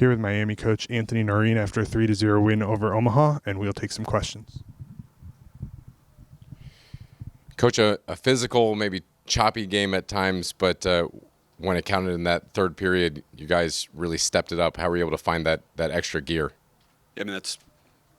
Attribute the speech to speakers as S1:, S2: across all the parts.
S1: here with Miami coach Anthony Noreen after a 3-0 win over Omaha, and we'll take some questions.
S2: Coach, a physical, maybe choppy game at times, but when it counted in that third period, you guys really stepped it up. How were you able to find that extra gear?
S3: I mean, that's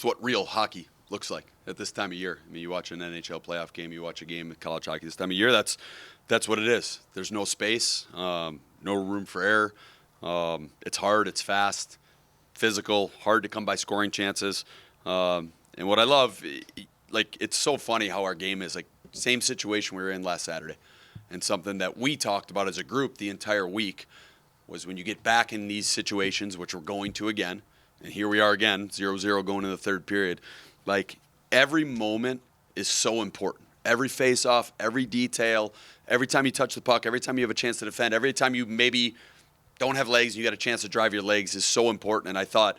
S3: what real hockey looks like at this time of year. I mean, you watch an NHL playoff game, you watch a game of college hockey this time of year, that's what it is. There's no space, no room for error. It's hard, it's fast, physical, hard to come by scoring chances. And what I love, like, it's so funny how our game is, like, same situation we were in last Saturday. And something that we talked about as a group the entire week was when you get back in these situations, which we're going to again, and here we are again, 0-0 going into the third period, like, every moment is so important. Every face-off, every detail, every time you touch the puck, every time you have a chance to defend, every time you maybe don't have legs and you got a chance to drive your legs is so important. And I thought,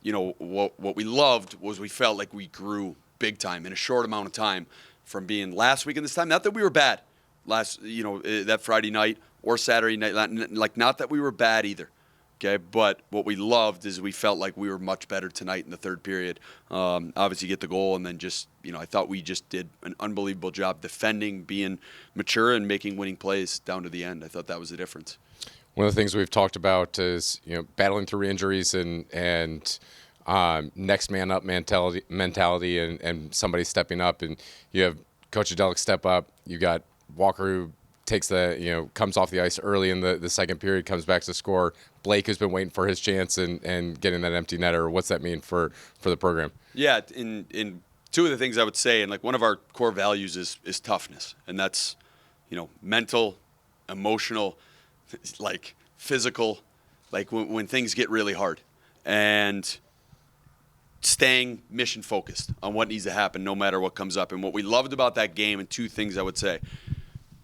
S3: you know, what we loved was we felt like we grew big time in a short amount of time from being last week and this time. Not that we were bad that Friday night or Saturday night, like, not that we were bad either. Okay, but what we loved is we felt like we were much better tonight in the third period. Obviously, get the goal, and then just, I thought we just did an unbelievable job defending, being mature, and making winning plays down to the end. I thought that was the difference.
S2: One of the things we've talked about is battling through injuries and next man up mentality and somebody stepping up, and you have Coach Adelic step up. You got Walker who takes comes off the ice early in the second period, comes back to score. Blake has been waiting for his chance and getting that empty netter. What's that mean for the program? Yeah,
S3: in two of the things I would say, and like one of our core values is toughness, and that's mental, emotional, like physical, like when things get really hard, and staying mission focused on what needs to happen no matter what comes up. And what we loved about that game, and two things I would say.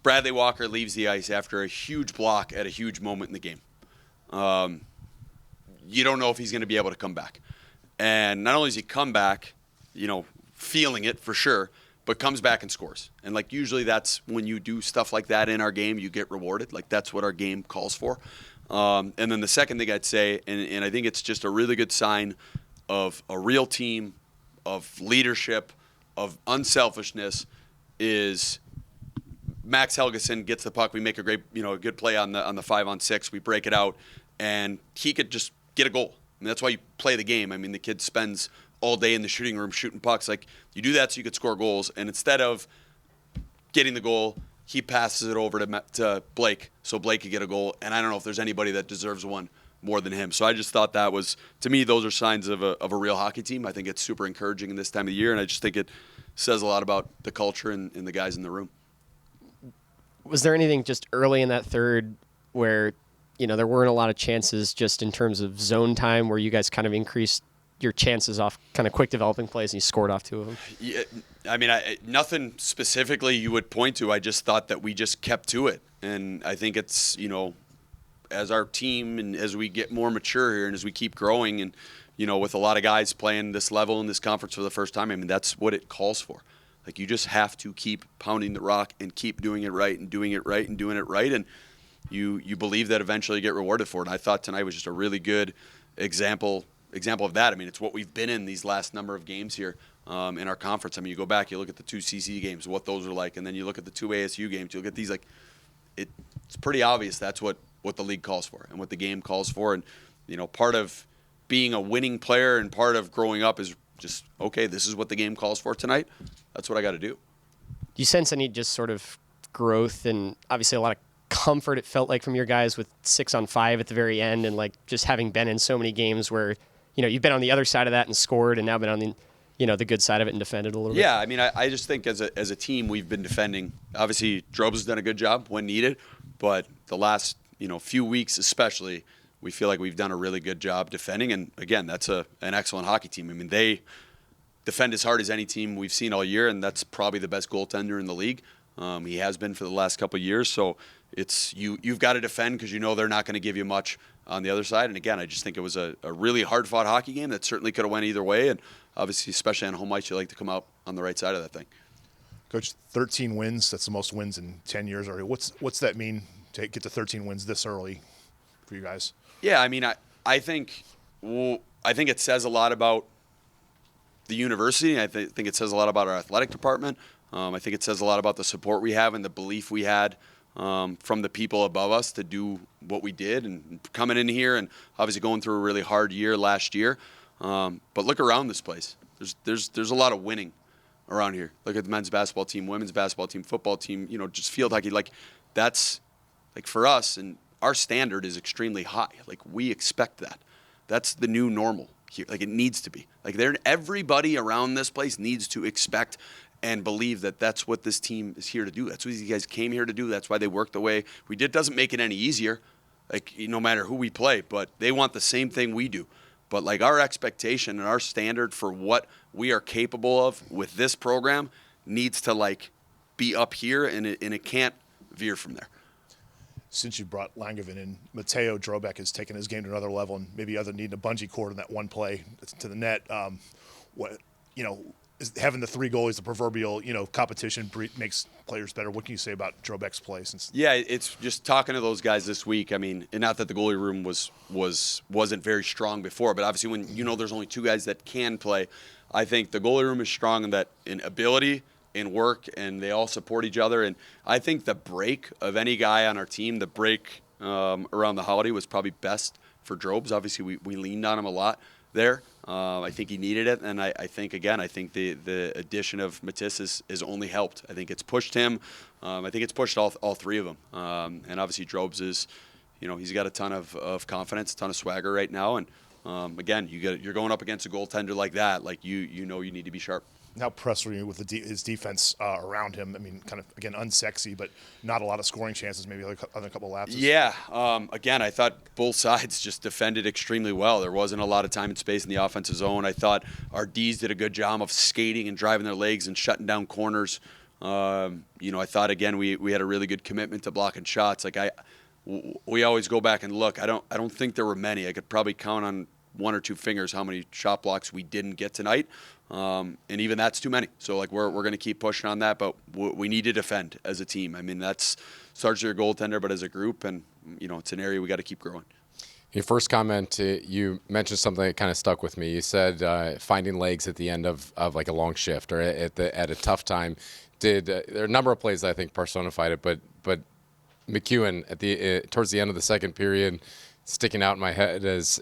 S3: Bradley Walker leaves the ice after a huge block at a huge moment in the game. You don't know if he's going to be able to come back. And not only does he come back, feeling it for sure, but comes back and scores. And, like, usually that's when you do stuff like that in our game, you get rewarded. Like, that's what our game calls for. And then the second thing I'd say, and I think it's just a really good sign of a real team, of leadership, of unselfishness, is Max Helgeson gets the puck. We make a great, a good play on the 5-on-6. We break it out, and he could just get a goal. I mean, that's why you play the game. I mean, the kid spends all day in the shooting room shooting pucks. Like, you do that so you could score goals. And instead of getting the goal, he passes it over to Blake so Blake could get a goal. And I don't know if there's anybody that deserves one more than him. So I just thought that was, to me, those are signs of a real hockey team. I think it's super encouraging in this time of the year, and I just think it says a lot about the culture and the guys in the room.
S4: Was there anything just early in that third where, there weren't a lot of chances just in terms of zone time where you guys kind of increased your chances off kind of quick developing plays and you scored off two of them?
S3: Yeah, I mean, nothing specifically you would point to. I just thought that we just kept to it. And I think it's, as our team and as we get more mature here and as we keep growing and, with a lot of guys playing this level in this conference for the first time, I mean, that's what it calls for. Like, you just have to keep pounding the rock and keep doing it right and doing it right and doing it right. And you believe that eventually you get rewarded for it. And I thought tonight was just a really good example of that. I mean, it's what we've been in these last number of games here in our conference. I mean, you go back, you look at the 2 CC games, what those are like, and then you look at the 2 ASU games, you look at these, like, it's pretty obvious that's what the league calls for and what the game calls for. And, part of being a winning player and part of growing up is just, okay, this is what the game calls for tonight. That's what I got to do.
S4: Do you sense any just sort of growth and obviously a lot of comfort it felt like from your guys with 6-on-5 at the very end and like just having been in so many games where, you've been on the other side of that and scored and now been on the, the good side of it and defended a little bit?
S3: Yeah, I mean, I just think as a team we've been defending. Obviously, Drobes has done a good job when needed, but the last, few weeks especially, we feel like we've done a really good job defending. And again, that's an excellent hockey team. I mean, they defend as hard as any team we've seen all year, and that's probably the best goaltender in the league. He has been for the last couple of years. So it's you've got to defend because they're not going to give you much on the other side. And again, I just think it was a really hard-fought hockey game that certainly could have went either way. And obviously, especially on home ice, you like to come out on the right side of that thing.
S5: Coach, 13 wins, that's the most wins in 10 years already. What's that mean to get to 13 wins this early for you guys?
S3: Yeah, I mean, I think I think it says a lot about the university. I think it says a lot about our athletic department. I think it says a lot about the support we have and the belief we had from the people above us to do what we did and coming in here and obviously going through a really hard year last year. But look around this place. There's a lot of winning around here. Look at the men's basketball team, women's basketball team, football team, just field hockey. Like, that's, like, for us, and our standard is extremely high. Like, we expect that. That's the new normal here. Like, it needs to be. Like, everybody around this place needs to expect and believe that that's what this team is here to do. That's what these guys came here to do. That's why they work the way we did. Doesn't make it any easier, like, no matter who we play, but they want the same thing we do. But, like, our expectation and our standard for what we are capable of with this program needs to, like, be up here, and it can't veer from there.
S5: Since you brought Langevin in, Mateo Drobek has taken his game to another level, and maybe other needing a bungee cord in that one play to the net. Is having the three goalies, the proverbial, competition makes players better. What can you say about Drobek's play?
S3: Yeah, it's just talking to those guys this week. I mean, and not that the goalie room wasn't very strong before, but obviously when there's only two guys that can play, I think the goalie room is strong in ability, in work, and they all support each other. And I think the break of any guy on our team, the break around the holiday was probably best for Drobes. Obviously, we leaned on him a lot there. I think he needed it, and I think the addition of Matisse has only helped. I think it's pushed him. I think it's pushed all three of them. And obviously, Drobes is, he's got a ton of confidence, a ton of swagger right now. And again, you're going up against a goaltender like that. Like, you need to be sharp.
S5: How pressed were you with his defense around him? I mean, kind of, again, unsexy, but not a lot of scoring chances, maybe a couple of lapses.
S3: Yeah. Again, I thought both sides just defended extremely well. There wasn't a lot of time and space in the offensive zone. I thought our Ds did a good job of skating and driving their legs and shutting down corners. I thought, again, we had a really good commitment to blocking shots. Like, we always go back and look. I don't think there were many. I could probably count on one or two fingers how many shot blocks we didn't get tonight. And even that's too many. So, like, we're going to keep pushing on that, but we need to defend as a team. I mean, that's starts with your goaltender, but as a group, and, it's an area we got to keep growing.
S2: Your first comment, you mentioned something that kind of stuck with me. You said finding legs at the end of like a long shift or at a tough time. There are a number of plays that I think personified it, but McEwen at towards the end of the second period, sticking out in my head as,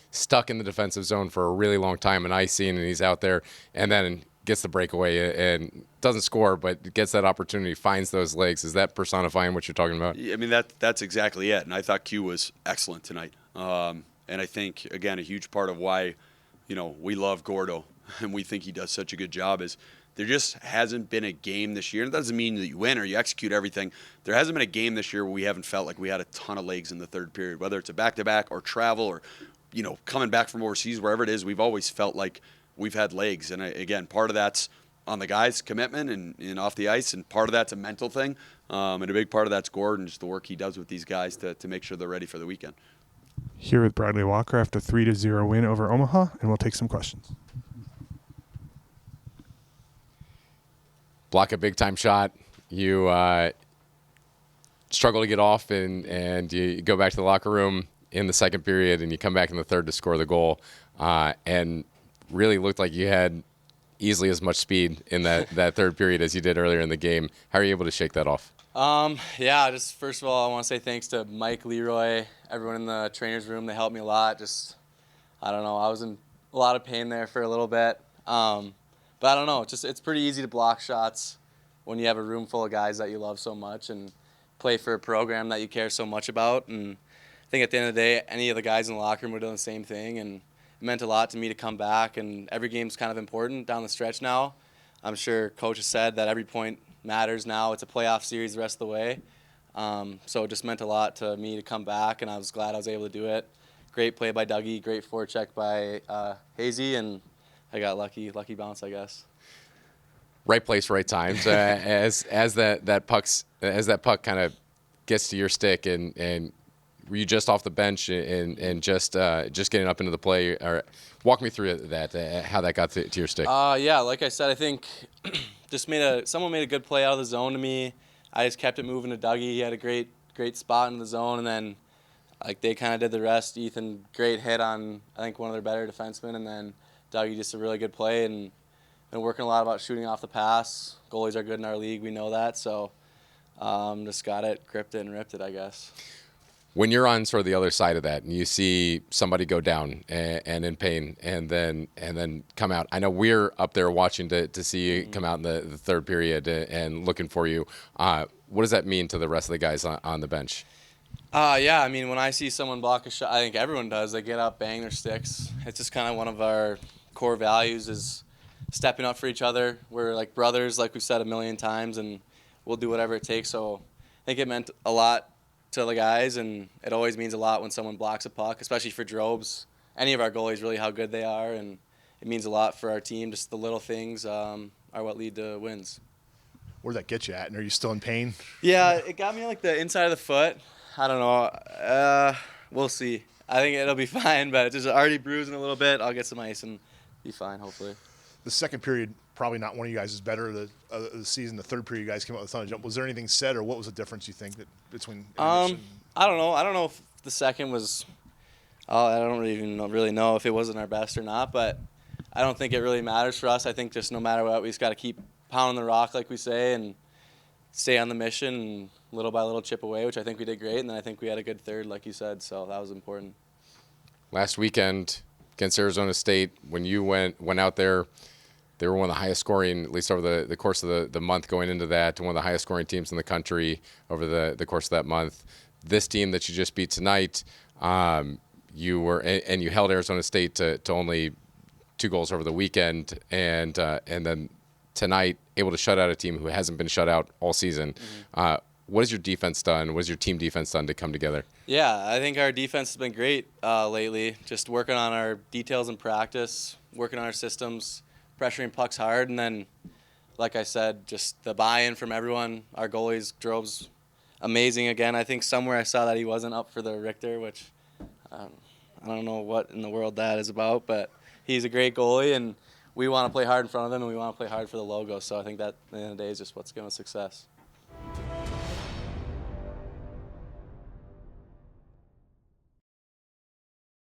S2: stuck in the defensive zone for a really long time and icing, and he's out there and then gets the breakaway and doesn't score, but gets that opportunity, finds those legs. Is that personifying what you're talking about?
S3: I mean, that's exactly it. And I thought Q was excellent tonight. And I think, again, a huge part of why, we love Gordo and we think he does such a good job is there just hasn't been a game this year. And that doesn't mean that you win or you execute everything. There hasn't been a game this year where we haven't felt like we had a ton of legs in the third period, whether it's a back-to-back or travel or coming back from overseas, wherever it is. We've always felt like we've had legs. And again, part of that's on the guys' commitment and off the ice, and part of that's a mental thing. And a big part of that's Gordon, just the work he does with these guys to make sure they're ready for the weekend.
S1: Here with Bradley Walker after 3-0 win over Omaha, and we'll take some questions.
S2: Block a big-time shot. You struggle to get off, and you go back to the locker room in the second period, and you come back in the third to score the goal, and really looked like you had easily as much speed in that third period as you did earlier in the game. How are you able to shake that off?
S6: Just first of all, I want to say thanks to Mike, Leroy, everyone in the trainer's room. They helped me a lot. I don't know, I was in a lot of pain there for a little bit. But I don't know, it's pretty easy to block shots when you have a room full of guys that you love so much and play for a program that you care so much about. And I think at the end of the day, any of the guys in the locker room were doing the same thing, and it meant a lot to me to come back. And every game's kind of important down the stretch now. I'm sure Coach has said that every point matters now. It's a playoff series the rest of the way. So it just meant a lot to me to come back, and I was glad I was able to do it. Great play by Dougie, great forecheck by Hazy, and I got lucky bounce, I guess.
S2: Right place, right time. So as that puck kind of gets to your stick, and were you just off the bench and just getting up into the play? Or walk me through that, how that got to your stick.
S6: Like I said, I think someone made a good play out of the zone to me. I just kept it moving to Dougie. He had a great spot in the zone, and then like they kind of did the rest. Ethan, great hit on I think one of their better defensemen, and then Dougie just a really good play, and been working a lot about shooting off the pass. Goalies are good in our league, we know that, so just got it, gripped it, and ripped it, I guess.
S2: When you're on sort of the other side of that and you see somebody go down and in pain and then come out, I know we're up there watching to see you come out in the third period and looking for you. What does that mean to the rest of the guys on the bench?
S6: Yeah, I mean, when I see someone block a shot, I think everyone does. They get up, bang their sticks. It's just kind of one of our core values is stepping up for each other. We're like brothers, like we've said a million times, and we'll do whatever it takes. So I think it meant a lot to the guys, and it always means a lot when someone blocks a puck, especially for Drobes. Any of our goalies, really how good they are, and it means a lot for our team. Just the little things are what lead to wins.
S5: Where'd that get you at? And are you still in pain?
S6: Yeah, it got me like the inside of the foot. I don't know. We'll see. I think it'll be fine, but it's just already bruising a little bit. I'll get some ice and be fine, hopefully.
S5: The second period, probably not one of you guys is better. The season, the third period, you guys came out with a ton of jump. Was there anything said, or what was the difference you think that between?
S6: I don't know. I don't know if the second was. I don't even really know if it wasn't our best or not, but I don't think it really matters for us. I think just no matter what, we just got to keep pounding the rock, like we say, and stay on the mission and little by little chip away, which I think we did great. And then I think we had a good third, like you said, so that was important.
S2: Last weekend against Arizona State, when you went out there, they were one of the highest scoring, at least over the course of the month going into that, one of the highest scoring teams in the country over the course of that month. This team that you just beat tonight, you held Arizona State to only 2 goals over the weekend, and then tonight able to shut out a team who hasn't been shut out all season. Mm-hmm. What has your defense done? What has your team defense done to come together?
S6: Yeah, I think our defense has been great lately. Just working on our details in practice, working on our systems, pressuring pucks hard, and then, like I said, just the buy-in from everyone. Our goalies, Drobe's amazing again. I think somewhere I saw that he wasn't up for the Richter, which I don't know what in the world that is about, but he's a great goalie, and we want to play hard in front of him, and we want to play hard for the logo. So I think that, at the end of the day, is just what's giving us success.